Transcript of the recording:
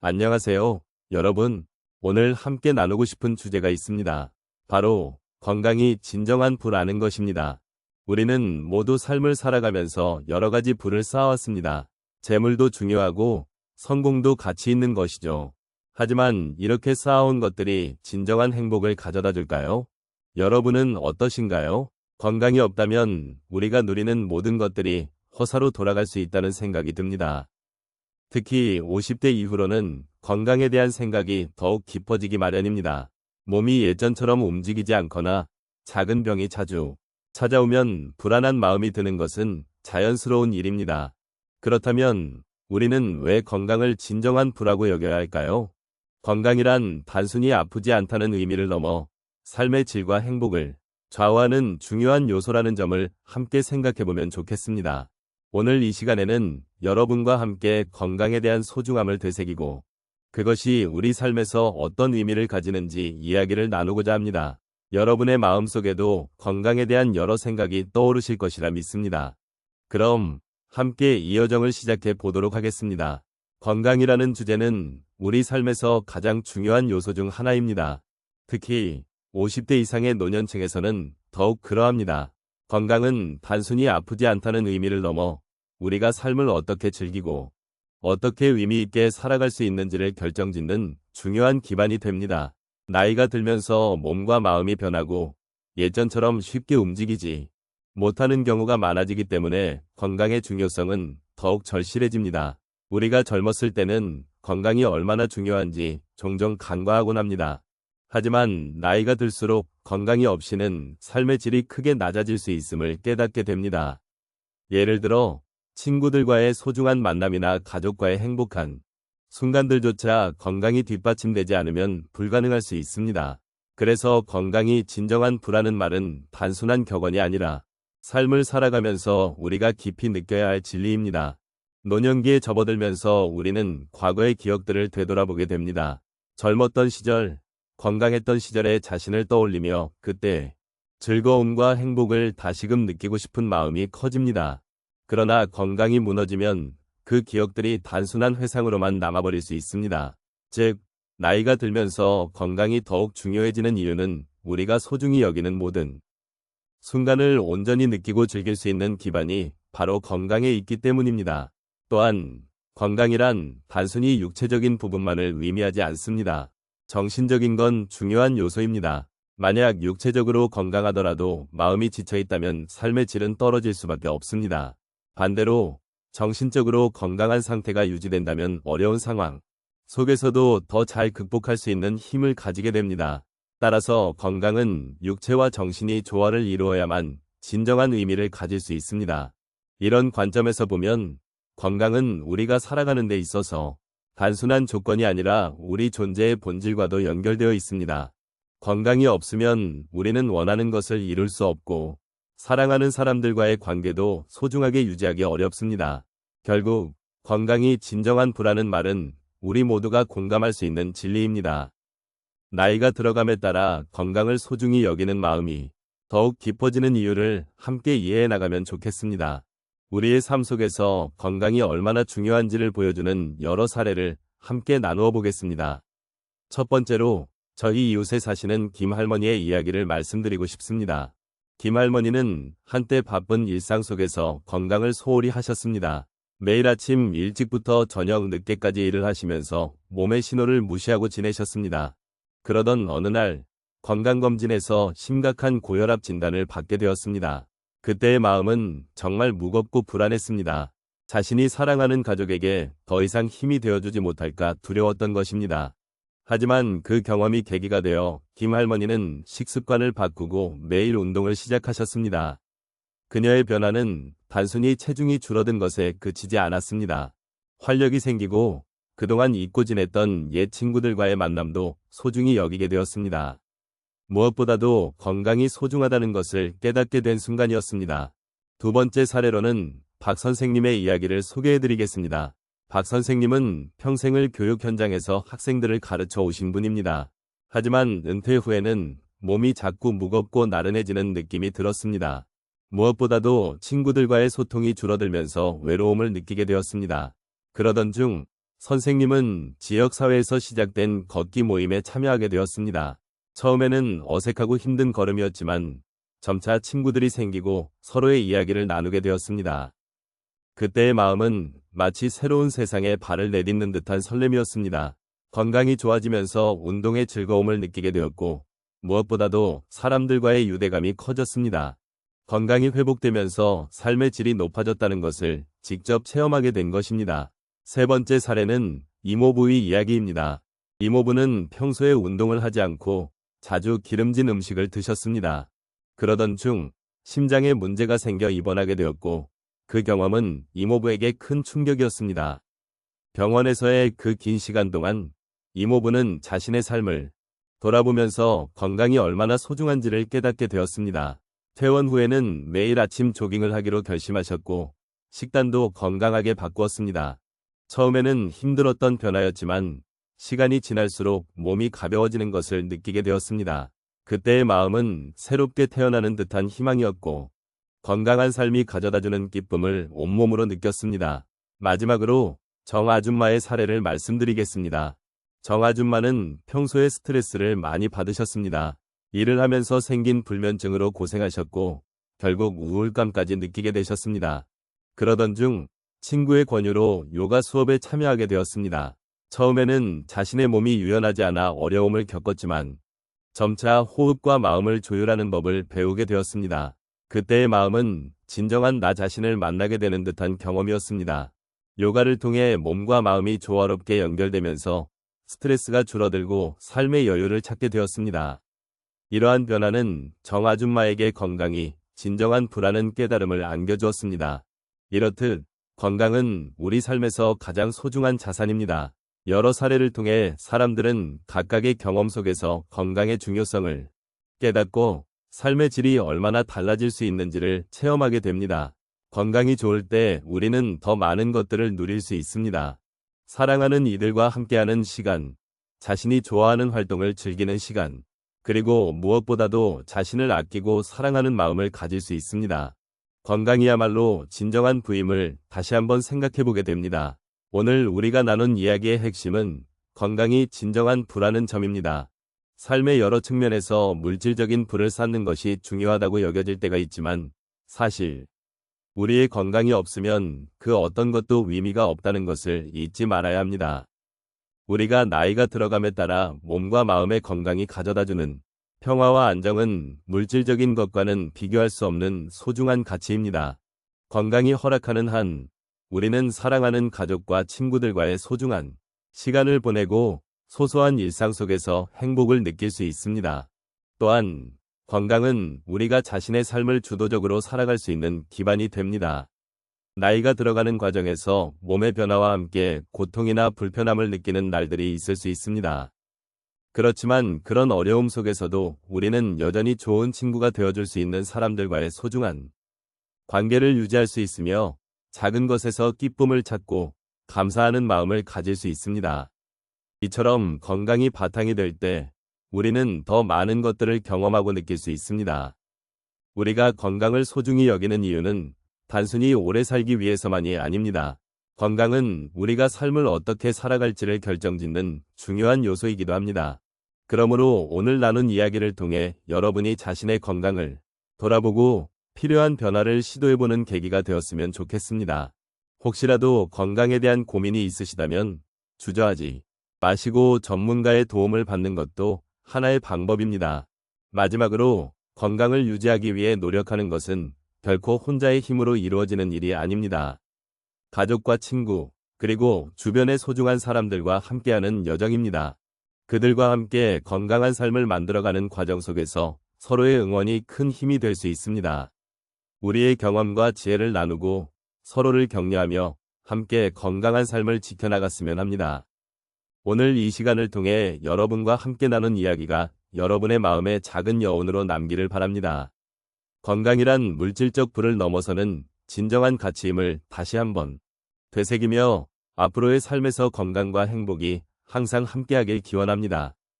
안녕하세요, 여러분. 오늘 함께 나누고 싶은 주제가 있습니다. 바로 건강이 진정한 부라는 것입니다. 우리는 모두 삶을 살아가면서 여러 가지 부를 쌓아왔습니다. 재물도 중요하고 성공도 가치 있는 것이죠. 하지만 이렇게 쌓아온 것들이 진정한 행복을 가져다 줄까요? 여러분은 어떠신가요? 건강이 없다면 우리가 누리는 모든 것들이 허사로 돌아갈 수 있다는 생각이 듭니다. 특히 50대 이후로는 건강에 대한 생각이 더욱 깊어지기 마련입니다. 몸이 예전처럼 움직이지 않거나 작은 병이 자주 찾아오면 불안한 마음이 드는 것은 자연스러운 일입니다. 그렇다면 우리는 왜 건강을 진정한 부라고 여겨야 할까요? 건강이란 단순히 아프지 않다는 의미를 넘어 삶의 질과 행복을 좌우하는 중요한 요소라는 점을 함께 생각해보면 좋겠습니다. 오늘 이 시간에는 여러분과 함께 건강에 대한 소중함을 되새기고 그것이 우리 삶에서 어떤 의미를 가지는지 이야기를 나누고자 합니다. 여러분의 마음속에도 건강에 대한 여러 생각이 떠오르실 것이라 믿습니다. 그럼 함께 이 여정을 시작해 보도록 하겠습니다. 건강이라는 주제는 우리 삶에서 가장 중요한 요소 중 하나입니다. 특히 50대 이상의 노년층에서는 더욱 그러합니다. 건강은 단순히 아프지 않다는 의미를 넘어 우리가 삶을 어떻게 즐기고 어떻게 의미 있게 살아갈 수 있는지를 결정짓는 중요한 기반이 됩니다. 나이가 들면서 몸과 마음이 변하고 예전처럼 쉽게 움직이지 못하는 경우가 많아지기 때문에 건강의 중요성은 더욱 절실해집니다. 우리가 젊었을 때는 건강이 얼마나 중요한지 종종 간과하곤 합니다. 하지만 나이가 들수록 건강이 없이는 삶의 질이 크게 낮아질 수 있음을 깨닫게 됩니다. 예를 들어 친구들과의 소중한 만남이나 가족과의 행복한 순간들조차 건강이 뒷받침되지 않으면 불가능할 수 있습니다. 그래서 건강이 진정한 부라는 말은 단순한 격언이 아니라 삶을 살아가면서 우리가 깊이 느껴야 할 진리입니다. 노년기에 접어들면서 우리는 과거의 기억들을 되돌아보게 됩니다. 젊었던 시절, 건강했던 시절의 자신을 떠올리며 그때 즐거움과 행복을 다시금 느끼고 싶은 마음이 커집니다. 그러나 건강이 무너지면 그 기억들이 단순한 회상으로만 남아버릴 수 있습니다. 즉, 나이가 들면서 건강이 더욱 중요해지는 이유는 우리가 소중히 여기는 모든 순간을 온전히 느끼고 즐길 수 있는 기반이 바로 건강에 있기 때문입니다. 또한 건강이란 단순히 육체적인 부분만을 의미하지 않습니다. 정신적인 건 중요한 요소입니다. 만약 육체적으로 건강하더라도 마음이 지쳐있다면 삶의 질은 떨어질 수밖에 없습니다. 반대로 정신적으로 건강한 상태가 유지된다면 어려운 상황 속에서도 더 잘 극복할 수 있는 힘을 가지게 됩니다. 따라서 건강은 육체와 정신이 조화를 이루어야만 진정한 의미를 가질 수 있습니다. 이런 관점에서 보면 건강은 우리가 살아가는 데 있어서 단순한 조건이 아니라 우리 존재의 본질과도 연결되어 있습니다. 건강이 없으면 우리는 원하는 것을 이룰 수 없고 사랑하는 사람들과의 관계도 소중하게 유지하기 어렵습니다. 결국 건강이 진정한 부라는 말은 우리 모두가 공감할 수 있는 진리입니다. 나이가 들어감에 따라 건강을 소중히 여기는 마음이 더욱 깊어지는 이유를 함께 이해해 나가면 좋겠습니다. 우리의 삶 속에서 건강이 얼마나 중요한지를 보여주는 여러 사례를 함께 나누어 보겠습니다. 첫 번째로 저희 이웃에 사시는 김할머니의 이야기를 말씀드리고 싶습니다. 김할머니는 한때 바쁜 일상 속에서 건강을 소홀히 하셨습니다. 매일 아침 일찍부터 저녁 늦게까지 일을 하시면서 몸의 신호를 무시하고 지내셨습니다. 그러던 어느 날 건강검진에서 심각한 고혈압 진단을 받게 되었습니다. 그때의 마음은 정말 무겁고 불안했습니다. 자신이 사랑하는 가족에게 더 이상 힘이 되어주지 못할까 두려웠던 것입니다. 하지만 그 경험이 계기가 되어 김할머니는 식습관을 바꾸고 매일 운동을 시작하셨습니다. 그녀의 변화는 단순히 체중이 줄어든 것에 그치지 않았습니다. 활력이 생기고 그동안 잊고 지냈던 옛 친구들과의 만남도 소중히 여기게 되었습니다. 무엇보다도 건강이 소중하다는 것을 깨닫게 된 순간이었습니다. 두 번째 사례로는 박 선생님의 이야기를 소개해드리겠습니다. 박 선생님은 평생을 교육 현장에서 학생들을 가르쳐 오신 분입니다. 하지만 은퇴 후에는 몸이 자꾸 무겁고 나른해지는 느낌이 들었습니다. 무엇보다도 친구들과의 소통이 줄어들면서 외로움을 느끼게 되었습니다. 그러던 중 선생님은 지역사회에서 시작된 걷기 모임에 참여하게 되었습니다. 처음에는 어색하고 힘든 걸음이었지만 점차 친구들이 생기고 서로의 이야기를 나누게 되었습니다. 그때의 마음은 마치 새로운 세상에 발을 내딛는 듯한 설렘이었습니다. 건강이 좋아지면서 운동의 즐거움을 느끼게 되었고 무엇보다도 사람들과의 유대감이 커졌습니다. 건강이 회복되면서 삶의 질이 높아졌다는 것을 직접 체험하게 된 것입니다. 세 번째 사례는 이모부의 이야기입니다. 이모부는 평소에 운동을 하지 않고 자주 기름진 음식을 드셨습니다. 그러던 중 심장에 문제가 생겨 입원하게 되었고 그 경험은 이모부에게 큰 충격이었습니다. 병원에서의 그 긴 시간 동안 이모부는 자신의 삶을 돌아보면서 건강이 얼마나 소중한지를 깨닫게 되었습니다. 퇴원 후에는 매일 아침 조깅을 하기로 결심하셨고 식단도 건강하게 바꾸었습니다. 처음에는 힘들었던 변화였지만 시간이 지날수록 몸이 가벼워지는 것을 느끼게 되었습니다. 그때의 마음은 새롭게 태어나는 듯한 희망이었고 건강한 삶이 가져다주는 기쁨을 온몸으로 느꼈습니다. 마지막으로 정 아줌마의 사례를 말씀드리겠습니다. 정 아줌마는 평소에 스트레스를 많이 받으셨습니다. 일을 하면서 생긴 불면증으로 고생하셨고 결국 우울감까지 느끼게 되셨습니다. 그러던 중 친구의 권유로 요가 수업에 참여하게 되었습니다. 처음에는 자신의 몸이 유연하지 않아 어려움을 겪었지만 점차 호흡과 마음을 조율하는 법을 배우게 되었습니다. 그때의 마음은 진정한 나 자신을 만나게 되는 듯한 경험이었습니다. 요가를 통해 몸과 마음이 조화롭게 연결되면서 스트레스가 줄어들고 삶의 여유를 찾게 되었습니다. 이러한 변화는 정 아줌마에게 건강이 진정한 부라는 깨달음을 안겨주었습니다. 이렇듯 건강은 우리 삶에서 가장 소중한 자산입니다. 여러 사례를 통해 사람들은 각각의 경험 속에서 건강의 중요성을 깨닫고 삶의 질이 얼마나 달라질 수 있는지를 체험하게 됩니다. 건강이 좋을 때 우리는 더 많은 것들을 누릴 수 있습니다. 사랑하는 이들과 함께하는 시간, 자신이 좋아하는 활동을 즐기는 시간, 그리고 무엇보다도 자신을 아끼고 사랑하는 마음을 가질 수 있습니다. 건강이야말로 진정한 부임을 다시 한번 생각해보게 됩니다. 오늘 우리가 나눈 이야기의 핵심은 건강이 진정한 부라는 점입니다. 삶의 여러 측면에서 물질적인 부를 쌓는 것이 중요하다고 여겨질 때가 있지만 사실 우리의 건강이 없으면 그 어떤 것도 의미가 없다는 것을 잊지 말아야 합니다. 우리가 나이가 들어감에 따라 몸과 마음의 건강이 가져다주는 평화와 안정은 물질적인 것과는 비교할 수 없는 소중한 가치입니다. 건강이 허락하는 한 우리는 사랑하는 가족과 친구들과의 소중한 시간을 보내고 소소한 일상 속에서 행복을 느낄 수 있습니다. 또한 건강은 우리가 자신의 삶을 주도적으로 살아갈 수 있는 기반이 됩니다. 나이가 들어가는 과정에서 몸의 변화와 함께 고통이나 불편함을 느끼는 날들이 있을 수 있습니다. 그렇지만 그런 어려움 속에서도 우리는 여전히 좋은 친구가 되어줄 수 있는 사람들과의 소중한 관계를 유지할 수 있으며 작은 것에서 기쁨을 찾고 감사하는 마음을 가질 수 있습니다. 이처럼 건강이 바탕이 될 때 우리는 더 많은 것들을 경험하고 느낄 수 있습니다. 우리가 건강을 소중히 여기는 이유는 단순히 오래 살기 위해서만이 아닙니다. 건강은 우리가 삶을 어떻게 살아갈지를 결정짓는 중요한 요소이기도 합니다. 그러므로 오늘 나눈 이야기를 통해 여러분이 자신의 건강을 돌아보고 필요한 변화를 시도해보는 계기가 되었으면 좋겠습니다. 혹시라도 건강에 대한 고민이 있으시다면 주저하지 마시고 전문가의 도움을 받는 것도 하나의 방법입니다. 마지막으로 건강을 유지하기 위해 노력하는 것은 결코 혼자의 힘으로 이루어지는 일이 아닙니다. 가족과 친구, 그리고 주변의 소중한 사람들과 함께하는 여정입니다. 그들과 함께 건강한 삶을 만들어가는 과정 속에서 서로의 응원이 큰 힘이 될 수 있습니다. 우리의 경험과 지혜를 나누고 서로를 격려하며 함께 건강한 삶을 지켜나갔으면 합니다. 오늘 이 시간을 통해 여러분과 함께 나눈 이야기가 여러분의 마음에 작은 여운으로 남기를 바랍니다. 건강이란 물질적 부를 넘어서는 진정한 가치임을 다시 한번 되새기며 앞으로의 삶에서 건강과 행복이 항상 함께하길 기원합니다.